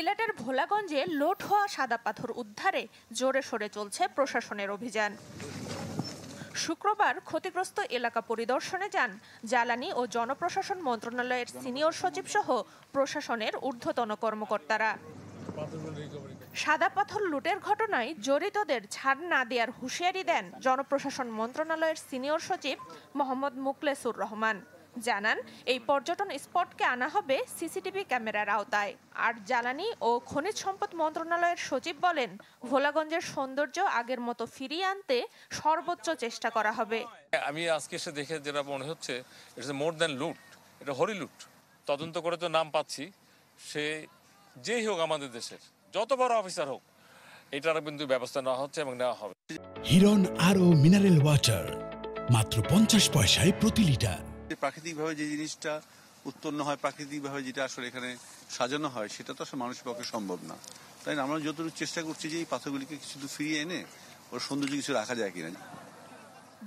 সিলেটের ভোলাগঞ্জে লোড হওয়া সাদা পাথর উদ্ধারে জোরে সোরে চলছে প্রশাসনের অভিযান। শুক্রবার ক্ষতিগ্রস্ত এলাকা পরিদর্শনে যান জ্বালানি ও জনপ্রশাসন মন্ত্রণালয়ের সিনিয়র সচিব সহ প্রশাসনের ঊর্ধ্বতন কর্মকর্তারা। সাদা পাথর লুটের ঘটনায় জড়িতদের ছাড় না দেওয়ার হুঁশিয়ারি দেন জনপ্রশাসন মন্ত্রণালয়ের সিনিয়র সচিব মোহাম্মদ মুখলেসুর রহমান। জানান, এই পর্যটন স্পটকে আনা হবে সিসিটিভি ক্যামেরার আওতায়। আর জ্বালানি ও খনিজ সম্পদ মন্ত্রণালয়ের সচিব বলেন, ভোলাগঞ্জের সৌন্দর্য আগের মতো ফিরিয়ে আনতে সর্বোচ্চ চেষ্টা করা হবে। আমি আজকে এসে দেখে যেটা মনে হচ্ছে, ইটস মোর দ্যান লুট, এটা হরি লুট। তদন্ত করে তো নাম পাচ্ছি, সে যেই হোক আমাদের দেশের যত বড় অফিসার হোক, এটার কিন্তু ব্যবস্থা নেওয়া হচ্ছে এবং নেওয়া হবে। হিরন আরও মিনারেল ওয়াটার মাত্র 50 পয়সায় প্রতি লিটার। প্রাকৃতিকভাবে যে জিনিসটা উৎপন্ন হয়, প্রাকৃতিকভাবে যেটা আসলে এখানে সাজানো হয়, সেটা তো আসলে মানুষের পক্ষে সম্ভব না। তাই আমরা যতটুকু চেষ্টা করছি যে এই পাথরগুলিকে কিছু ফিরিয়ে এনে ওর সৌন্দর্য কিছু রাখা যায় কিনা।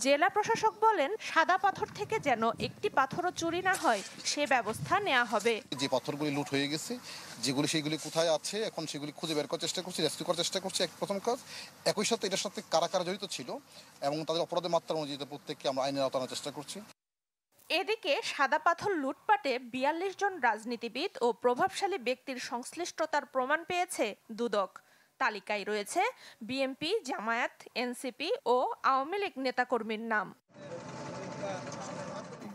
জেলা প্রশাসক বলেন, সাদা পাথর থেকে যেন একটি পাথরও চুরি না হয় সে ব্যবস্থা নেওয়া হবে। যে পাথরগুলি লুট হয়ে গেছে, সেগুলি কোথায় আছে এখন সেগুলি খুঁজে বের করার চেষ্টা করছি, রেস্কিউ করার চেষ্টা করছি, প্রথম কাজ। একই সাথে এটার সাথে কারা কারা জড়িত ছিল এবং তাদের অপরাধের মাত্রা অনুযায়ী প্রত্যেককে আমরা আইনের আওতায় আনার চেষ্টা করছি। এদিকে সাদা পাথর লুটপাটে 42 জন রাজনীতিবিদ ও প্রভাবশালী ব্যক্তির সংশ্লিষ্টতার প্রমাণ পেয়েছে দুদক। তালিকায় রয়েছে বিএনপি, জামায়াত, এনসিপি ও আওয়ামী লীগ নেতাকর্মীর নাম।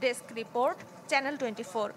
Desk report, channel 24।